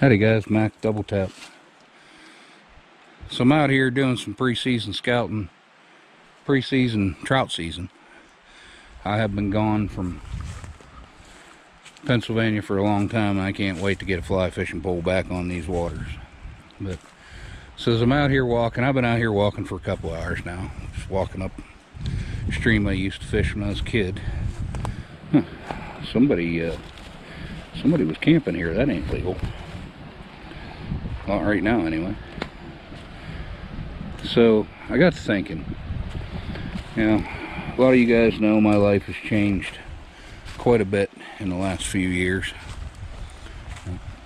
Howdy guys, Mac Double Tap. So I'm out here doing some preseason scouting, preseason trout season. I have been gone from Pennsylvania for a long time, and I can't wait to get a fly fishing pole back on these waters. But so as I'm out here walking, I've been out here walking for a couple hours now, just walking up a stream I used to fish when I was a kid. Somebody was camping here. That ain't legal. Not right now, anyway. So I got to thinking. A lot of you guys know my life has changed quite a bit in the last few years.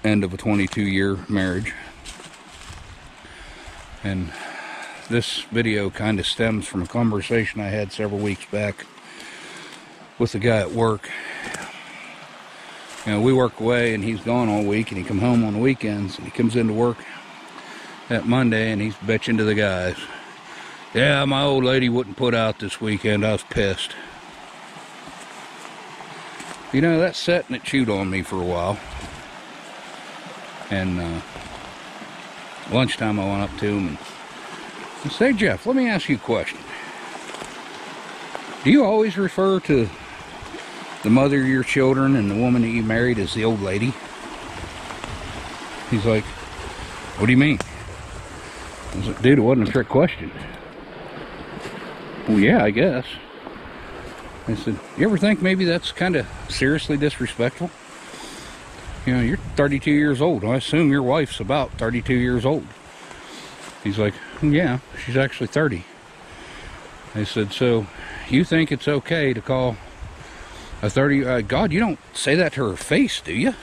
End of a 22-year marriage. And this video kind of stems from a conversation I had several weeks back with a guy at work. We work away and he's gone all week, and he come home on the weekends, and he comes into work that Monday and he's bitching to the guys. Yeah, my old lady wouldn't put out this weekend. I was pissed. That sat and it chewed on me for a while. And lunchtime I went up to him and I said, "Hey Jeff, let me ask you a question. Do you always refer to the mother of your children and the woman that you married as the old lady?" He's like, "What do you mean?" I was like, "Dude, it wasn't a trick question." "Well, yeah, I guess." I said, "You ever think maybe that's kind of seriously disrespectful? You're 32 years old. I assume your wife's about 32 years old." He's like, "Yeah, she's actually 30. I said, "So you think it's okay to call a 30, God, you don't say that to her face, do you?"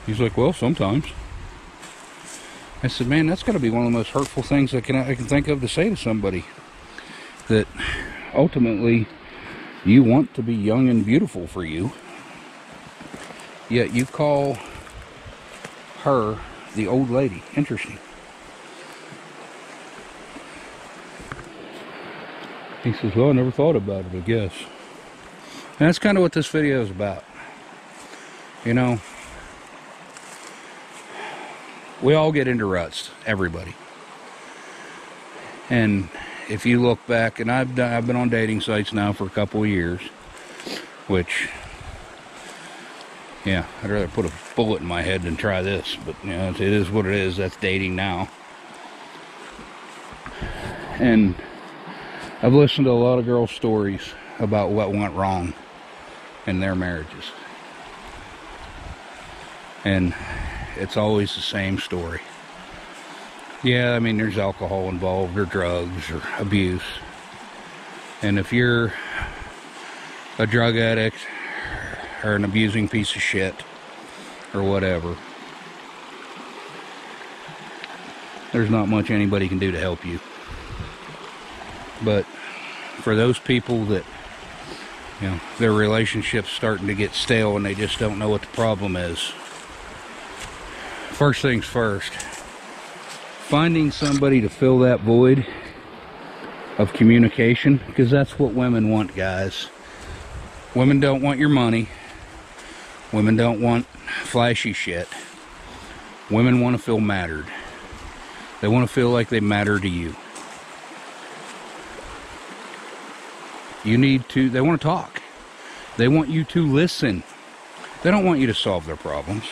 He's like, "Well, sometimes." I said, "Man, that's got to be one of the most hurtful things I can think of to say to somebody. That ultimately you want to be young and beautiful for you, yet you call her the old lady." Interesting. He says, "Well, I never thought about it, I guess." And that's kind of what this video is about. We all get into ruts, everybody. And if you look back, and I've been on dating sites now for a couple of years, which, yeah, I'd rather put a bullet in my head than try this, but it is what it is. That's dating now. And I've listened to a lot of girls' stories about what went wrong in their marriages. And it's always the same story. Yeah, there's alcohol involved, or drugs, or abuse. And if you're a drug addict, or an abusing piece of shit, or whatever, there's not much anybody can do to help you. But for those people that, their relationship's starting to get stale and they just don't know what the problem is, first things first, finding somebody to fill that void of communication, because that's what women want, guys. Women don't want your money. Women don't want flashy shit. Women want to feel mattered. They want to feel like they matter to you. They want to talk. They want you to listen. They don't want you to solve their problems.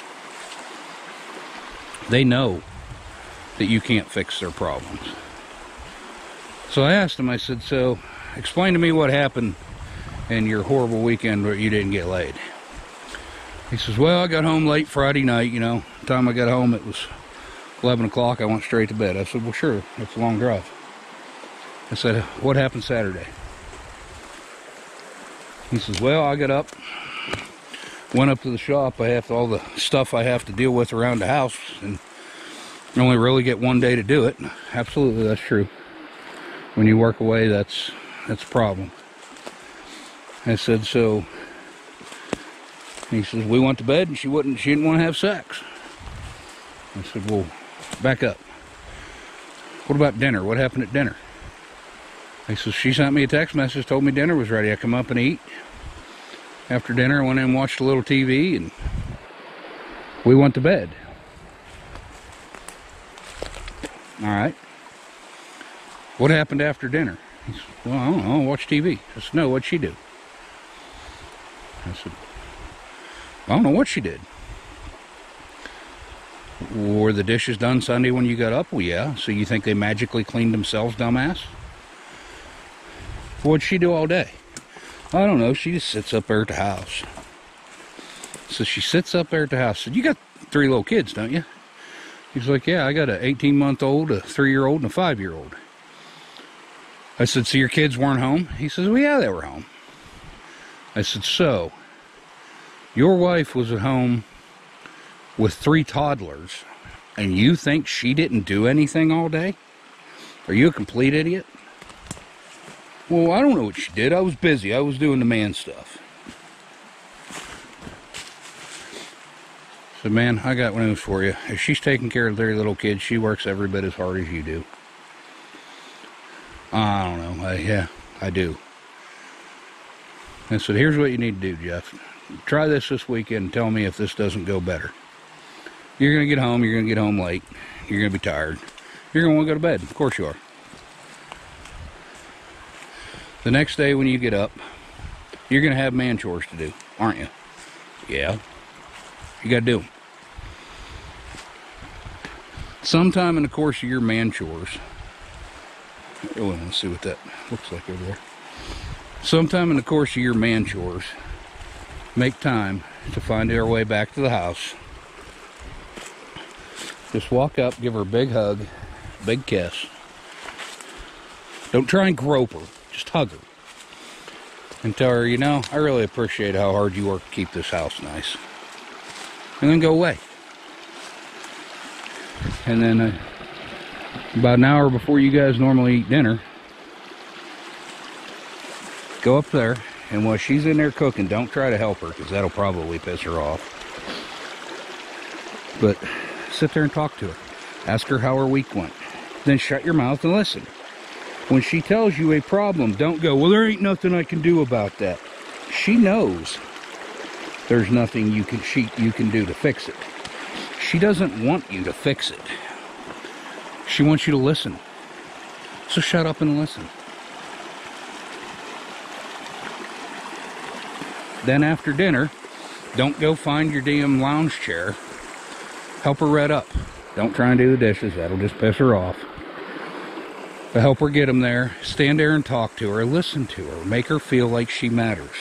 They know that you can't fix their problems. So I asked him, I said, "So explain to me what happened in your horrible weekend where you didn't get laid." He says, "Well, I got home late Friday night, the time I got home it was 11 o'clock, I went straight to bed." I said, "Well, sure, that's a long drive." I said, "What happened Saturday?" He says, "Well, I got up, went up to the shop. I have all the stuff I have to deal with around the house, and you only really get one day to do it." Absolutely, that's true. When you work away, that's a problem. I said, "So," he says, "We went to bed and she didn't want to have sex." I said, "Well, back up. What about dinner? What happened at dinner?" He says, "She sent me a text message, told me dinner was ready. I come up and eat. After dinner, I went in and watched a little TV, and we went to bed." All right. What happened after dinner? He said, well, I don't know, watch TV. I said, no, what'd she do? I said, I don't know what she did. Were the dishes done Sunday when you got up? Well, yeah. So you think they magically cleaned themselves, dumbass? What'd she do all day? I don't know. She just sits up there at the house. So she sits up there at the house. I said, you got 3 little kids, don't you? He's like, yeah, I got an 18-month-old, a 3-year-old, and a 5-year-old. I said, so your kids weren't home? He says, well, yeah, they were home. I said, so your wife was at home with 3 toddlers, and you think she didn't do anything all day? Are you a complete idiot? Well, I don't know what she did. I was busy. I was doing the man stuff. So, man, I got news for you. If she's taking care of 3 little kids, she works every bit as hard as you do. I don't know. Yeah, I do. And so here's what you need to do, Jeff. Try this weekend and tell me if this doesn't go better. You're going to get home. You're going to get home late. You're going to be tired. You're going to want to go to bed. Of course you are. The next day when you get up, you're going to have man chores to do, aren't you? Yeah. You got to do them. Sometime in the course of your man chores, oh, let's see what that looks like over there. Sometime in the course of your man chores, make time to find your way back to the house. Just walk up, give her a big hug, big kiss. Don't try and grope her. Just hug her. And tell her, you know, I really appreciate how hard you work to keep this house nice. And then go away. And then about an hour before you guys normally eat dinner, go up there, and while she's in there cooking, don't try to help her, because that'll probably piss her off. But sit there and talk to her. Ask her how her week went. Then shut your mouth and listen. When she tells you a problem, don't go, well, there ain't nothing I can do about that. She knows there's nothing you can do to fix it. She doesn't want you to fix it. She wants you to listen. So shut up and listen. Then after dinner, don't go find your damn lounge chair. Help her red up. Don't try and do the dishes. That'll just piss her off. But help her get them there. Stand there and talk to her. Listen to her. Make her feel like she matters.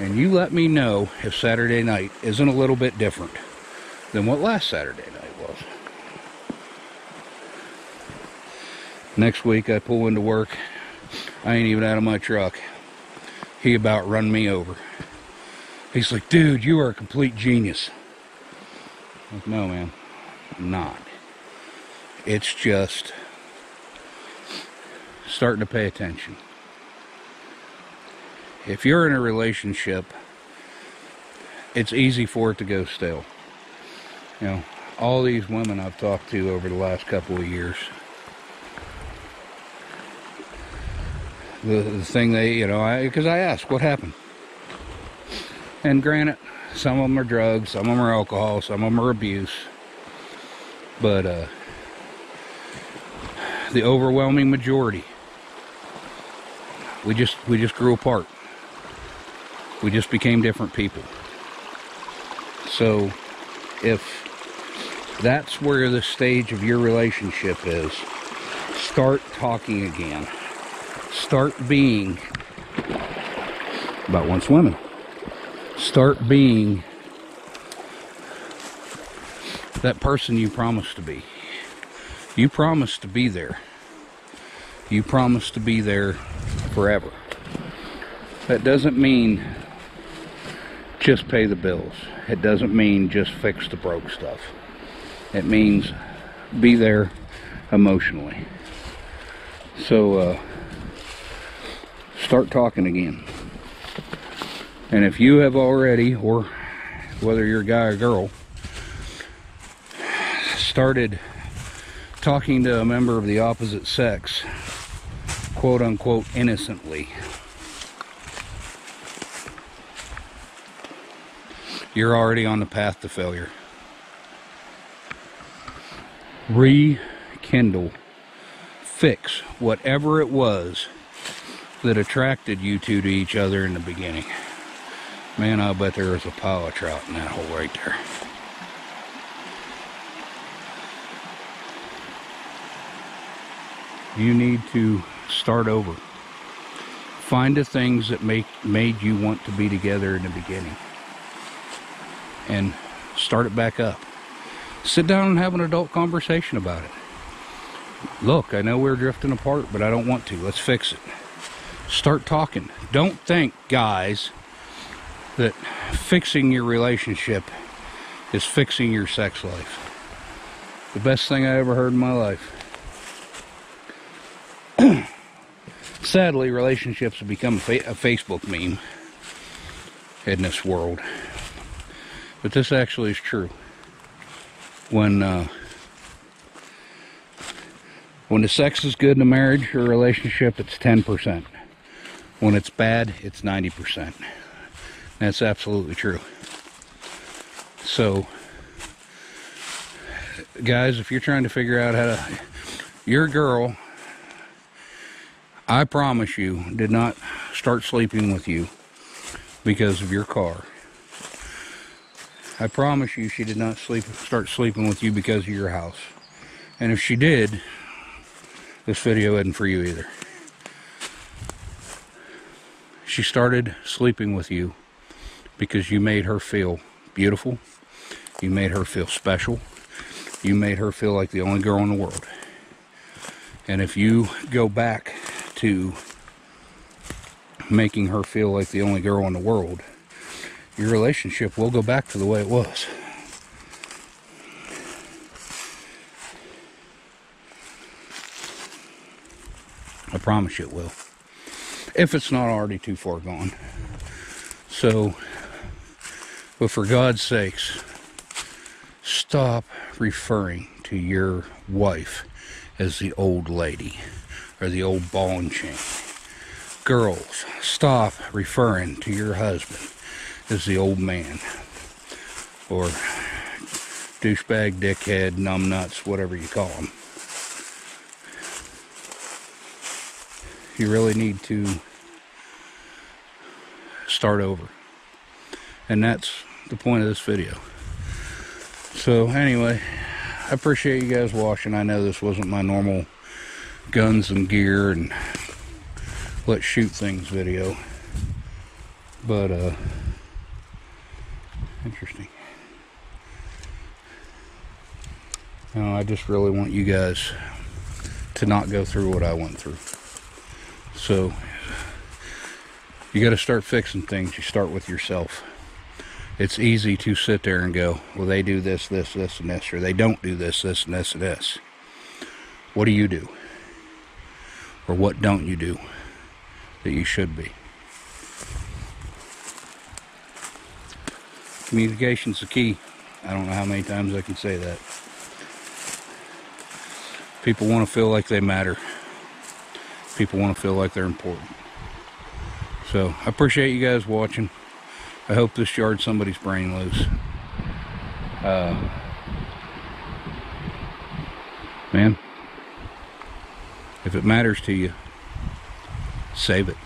And you let me know if Saturday night isn't a little bit different than what last Saturday night was. Next week I pull into work. I ain't even out of my truck. He about run me over. He's like, dude, you are a complete genius. I'm like, no, man, I'm not. It's just starting to pay attention. If you're in a relationship, it's easy for it to go stale. You know, all these women I've talked to over the last couple of years, the thing they, you know, because I ask, what happened? And granted, some of them are drugs, some of them are alcohol, some of them are abuse. But the overwhelming majority, we just grew apart. We just became different people. So if that's where the stage of your relationship is, start talking again. Start being about once women. Start being that person you promised to be. You promised to be there. You promised to be there forever. That doesn't mean just pay the bills. It doesn't mean just fix the broke stuff. It means be there emotionally. So start talking again. And if you have already, or whether you're a guy or girl, started talking to a member of the opposite sex, quote unquote, innocently, you're already on the path to failure. Rekindle rekindle, fix whatever it was that attracted you two to each other in the beginning. Man, I bet there was a pile of trout in that hole right there. You need to start over. Find the things that made you want to be together in the beginning, and start it back up. Sit down and have an adult conversation about it. Look, I know we're drifting apart, but I don't want to. Let's fix it. Start talking. Don't think, guys, that fixing your relationship is fixing your sex life. The best thing I ever heard in my life. Sadly, relationships have become a Facebook meme in this world. But this actually is true. When the sex is good in a marriage or a relationship, it's 10%. When it's bad, it's 90%. That's absolutely true. So, guys, if you're trying to figure out how to... Your girl, I promise you, did not start sleeping with you because of your car. I promise you she did not start sleeping with you because of your house. And if she did, this video isn't for you either. She started sleeping with you because you made her feel beautiful. You made her feel special. You made her feel like the only girl in the world. And if you go back to making her feel like the only girl in the world, your relationship will go back to the way it was. I promise you it will. If it's not already too far gone. So, but for God's sakes, stop referring to your wife as the old lady or the old ball and chain. Girls, stop referring to your husband as the old man or douchebag, dickhead, numbnuts, whatever you call him. You really need to start over. And that's the point of this video. So anyway, I appreciate you guys watching. I know this wasn't my normal guns and gear and let's shoot things video, but interesting. I just really want you guys to not go through what I went through. So you got to start fixing things. You start with yourself. It's easy to sit there and go, well, they do this, this, this, and this, or they don't do this, this, and this, and this. What do you do? Or what don't you do that you should be? Communication's the key. I don't know how many times I can say that. People want to feel like they matter. People want to feel like they're important. So, I appreciate you guys watching. I hope this jarred somebody's brain loose. Man, if it matters to you, save it.